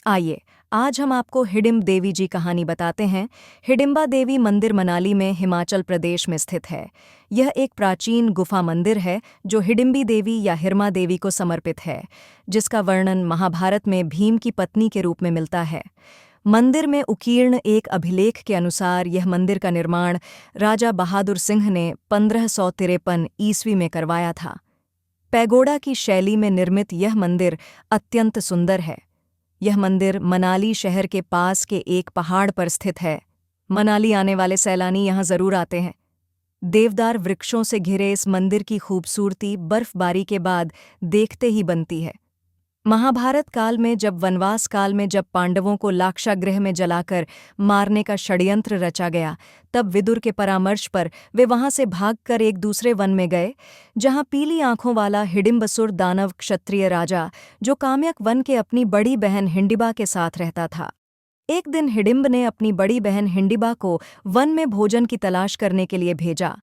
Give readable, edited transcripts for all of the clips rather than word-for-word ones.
आइए आज हम आपको हिडिंब देवी जी कहानी बताते हैं। हिडिंबा देवी मंदिर मनाली में हिमाचल प्रदेश में स्थित है। यह एक प्राचीन गुफा मंदिर है जो हिडिंबी देवी या हिरमा देवी को समर्पित है, जिसका वर्णन महाभारत में भीम की पत्नी के रूप में मिलता है। मंदिर में उकीर्ण एक अभिलेख के अनुसार यह मंदिर का निर्माण राजा बहादुर सिंह ने 1553 ईस्वी में करवाया था। पैगोडा की शैली में निर्मित यह मंदिर अत्यंत सुंदर है। यह मंदिर मनाली शहर के पास के एक पहाड़ पर स्थित है। मनाली आने वाले सैलानी यहाँ जरूर आते हैं। देवदार वृक्षों से घिरे इस मंदिर की खूबसूरती बर्फबारी के बाद देखते ही बनती है। महाभारत काल में जब वनवास काल में जब पांडवों को लाक्षागृह में जलाकर मारने का षड्यंत्र रचा गया, तब विदुर के परामर्श पर वे वहां से भागकर एक दूसरे वन में गए, जहां पीली आंखों वाला हिडिंबसुर दानव क्षत्रिय राजा जो काम्यक वन के अपनी बड़ी बहन हिंडिबा के साथ रहता था। एक दिन हिडिंब ने अपनी बड़ी बहन हिंडिबा को वन में भोजन की तलाश करने के लिए भेजा,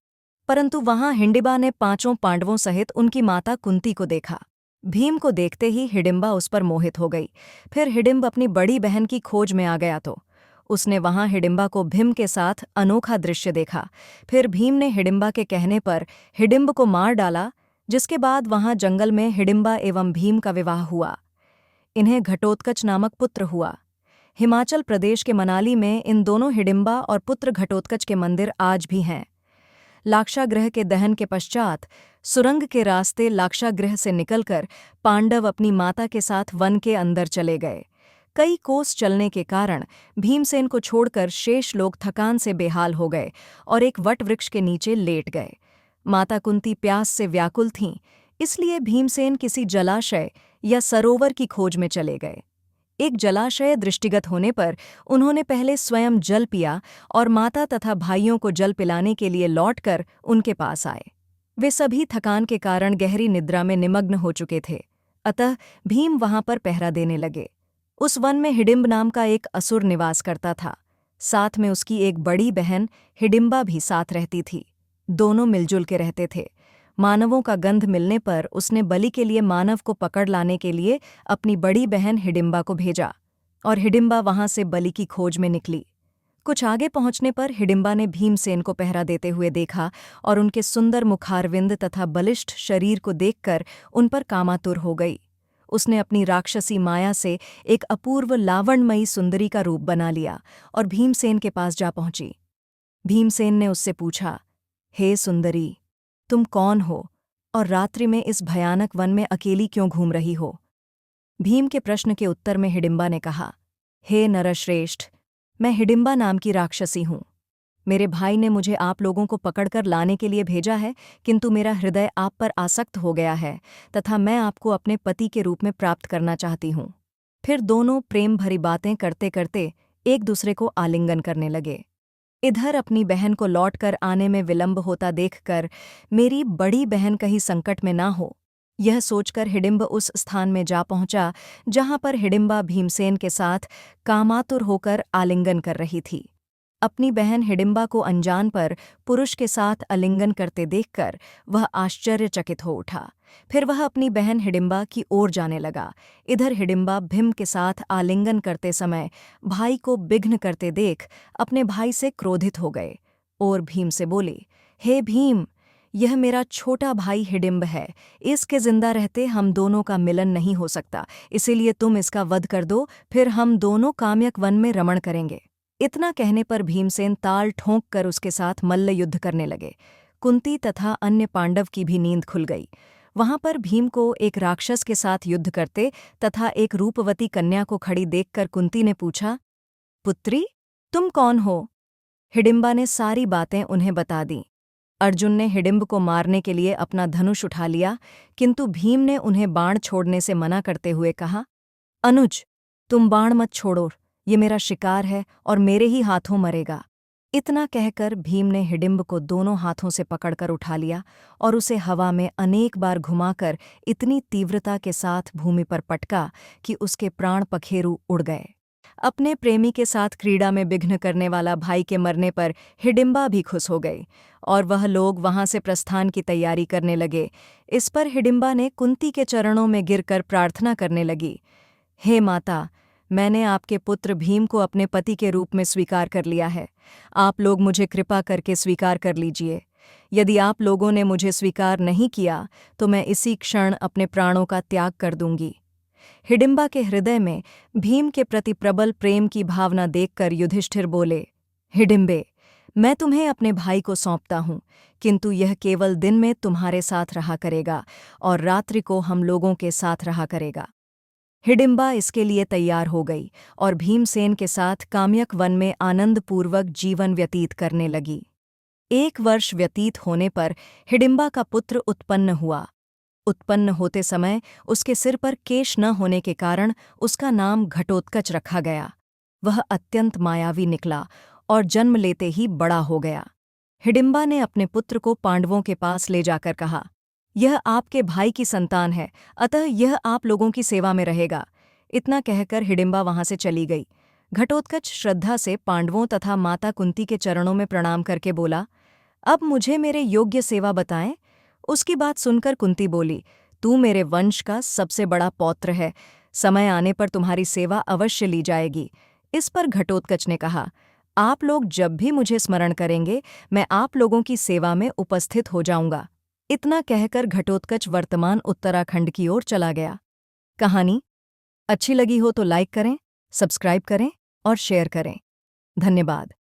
परंतु वहां हिंडिबा ने 5 पांडवों सहित उनकी माता कुंती को देखा। भीम को देखते ही हिडिंबा उस पर मोहित हो गई। फिर हिडिंब अपनी बड़ी बहन की खोज में आ गया तो उसने वहां हिडिंबा को भीम के साथ अनोखा दृश्य देखा। फिर भीम ने हिडिंबा के कहने पर हिडिंब को मार डाला, जिसके बाद वहां जंगल में हिडिंबा एवं भीम का विवाह हुआ। इन्हें घटोत्कच नामक पुत्र हुआ। हिमाचल प्रदेश के मनाली में इन दोनों हिडिंबा और पुत्र घटोत्कच के मंदिर आज भी हैं। लाक्षागृह के दहन के पश्चात सुरंग के रास्ते लाक्षागृह से निकलकर पांडव अपनी माता के साथ वन के अंदर चले गए। कई कोस चलने के कारण भीमसेन को छोड़कर शेष लोग थकान से बेहाल हो गए और एक वटवृक्ष के नीचे लेट गए। माता कुंती प्यास से व्याकुल थीं, इसलिए भीमसेन किसी जलाशय या सरोवर की खोज में चले गए। एक जलाशय दृष्टिगत होने पर उन्होंने पहले स्वयं जल पिया और माता तथा भाइयों को जल पिलाने के लिए लौटकर उनके पास आए। वे सभी थकान के कारण गहरी निद्रा में निमग्न हो चुके थे, अतः भीम वहां पर पहरा देने लगे। उस वन में हिडिंब नाम का एक असुर निवास करता था। साथ में उसकी एक बड़ी बहन हिडिंबा भी साथ रहती थी। दोनों मिलजुल के रहते थे। मानवों का गंध मिलने पर उसने बलि के लिए मानव को पकड़ लाने के लिए अपनी बड़ी बहन हिडिंबा को भेजा और हिडिंबा वहां से बलि की खोज में निकली। कुछ आगे पहुंचने पर हिडिंबा ने भीमसेन को पहरा देते हुए देखा और उनके सुंदर मुखारविंद तथा बलिष्ठ शरीर को देखकर उन पर कामातुर हो गई। उसने अपनी राक्षसी माया से एक अपूर्व लावण्यमयी सुंदरी का रूप बना लिया और भीमसेन के पास जा पहुंची। भीमसेन ने उससे पूछा, हे सुंदरी, तुम कौन हो और रात्रि में इस भयानक वन में अकेली क्यों घूम रही हो? भीम के प्रश्न के उत्तर में हिडिंबा ने कहा, हे नरश्रेष्ठ, मैं हिडिंबा नाम की राक्षसी हूँ। मेरे भाई ने मुझे आप लोगों को पकड़कर लाने के लिए भेजा है, किंतु मेरा हृदय आप पर आसक्त हो गया है तथा मैं आपको अपने पति के रूप में प्राप्त करना चाहती हूँ। फिर दोनों प्रेम भरी बातें करते करते एक दूसरे को आलिंगन करने लगे। इधर अपनी बहन को लौटकर आने में विलंब होता देखकर मेरी बड़ी बहन कहीं संकट में ना हो, यह सोचकर हिडिंब उस स्थान में जा पहुंचा जहां पर हिडिंबा भीमसेन के साथ कामातुर होकर आलिंगन कर रही थी। अपनी बहन हिडिंबा को अनजान पर पुरुष के साथ आलिंगन करते देखकर वह आश्चर्यचकित हो उठा। फिर वह अपनी बहन हिडिंबा की ओर जाने लगा। इधर हिडिंबा भीम के साथ आलिंगन करते समय भाई को विघ्न करते देख अपने भाई से क्रोधित हो गए और भीम से बोली, हे भीम, यह मेरा छोटा भाई हिडिंब है। इसके जिंदा रहते हम दोनों का मिलन नहीं हो सकता, इसीलिए तुम इसका वध कर दो, फिर हम दोनों काम्यक वन में रमण करेंगे। इतना कहने पर भीमसेन ताल ठोंक कर उसके साथ मल्ल युद्ध करने लगे। कुंती तथा अन्य पांडव की भी नींद खुल गई। वहां पर भीम को एक राक्षस के साथ युद्ध करते तथा एक रूपवती कन्या को खड़ी देखकर कुंती ने पूछा, पुत्री, तुम कौन हो? हिडिंबा ने सारी बातें उन्हें बता दीं। अर्जुन ने हिडिंब को मारने के लिए अपना धनुष उठा लिया, किंतु भीम ने उन्हें बाण छोड़ने से मना करते हुए कहा, अनुज, तुम बाण मत छोड़ो, ये मेरा शिकार है और मेरे ही हाथों मरेगा। इतना कहकर भीम ने हिडिंब को दोनों हाथों से पकड़कर उठा लिया और उसे हवा में अनेक बार घुमाकर इतनी तीव्रता के साथ भूमि पर पटका कि उसके प्राण पखेरु उड़ गए। अपने प्रेमी के साथ क्रीड़ा में विघ्न करने वाला भाई के मरने पर हिडिंबा भी खुश हो गई और वह लोग वहां से प्रस्थान की तैयारी करने लगे। इस पर हिडिंबा ने कुंती के चरणों में गिरकर प्रार्थना करने लगी, हे माता, मैंने आपके पुत्र भीम को अपने पति के रूप में स्वीकार कर लिया है। आप लोग मुझे कृपा करके स्वीकार कर लीजिए। यदि आप लोगों ने मुझे स्वीकार नहीं किया तो मैं इसी क्षण अपने प्राणों का त्याग कर दूंगी। हिडिंबा के हृदय में भीम के प्रति प्रबल प्रेम की भावना देखकर युधिष्ठिर बोले, हिडिंबे, मैं तुम्हें अपने भाई को सौंपता हूँ, किंतु यह केवल दिन में तुम्हारे साथ रहा करेगा और रात्रि को हम लोगों के साथ रहा करेगा। हिडिंबा इसके लिए तैयार हो गई और भीमसेन के साथ काम्यक वन में आनंदपूर्वक जीवन व्यतीत करने लगी। 1 वर्ष व्यतीत होने पर हिडिंबा का पुत्र उत्पन्न हुआ। उत्पन्न होते समय उसके सिर पर केश न होने के कारण उसका नाम घटोत्कच रखा गया। वह अत्यंत मायावी निकला और जन्म लेते ही बड़ा हो गया। हिडिंबा ने अपने पुत्र को पांडवों के पास ले जाकर कहा, यह आपके भाई की संतान है, अतः यह आप लोगों की सेवा में रहेगा। इतना कहकर हिडिंबा वहां से चली गई। घटोत्कच श्रद्धा से पांडवों तथा माता कुंती के चरणों में प्रणाम करके बोला, अब मुझे मेरे योग्य सेवा बताएं। उसकी बात सुनकर कुंती बोली, तू मेरे वंश का सबसे बड़ा पौत्र है, समय आने पर तुम्हारी सेवा अवश्य ली जाएगी। इस पर घटोत्कच ने कहा, आप लोग जब भी मुझे स्मरण करेंगे मैं आप लोगों की सेवा में उपस्थित हो जाऊंगा। इतना कहकर घटोत्कच वर्तमान उत्तराखंड की ओर चला गया। कहानी अच्छी लगी हो तो लाइक करें, सब्सक्राइब करें और शेयर करें। धन्यवाद।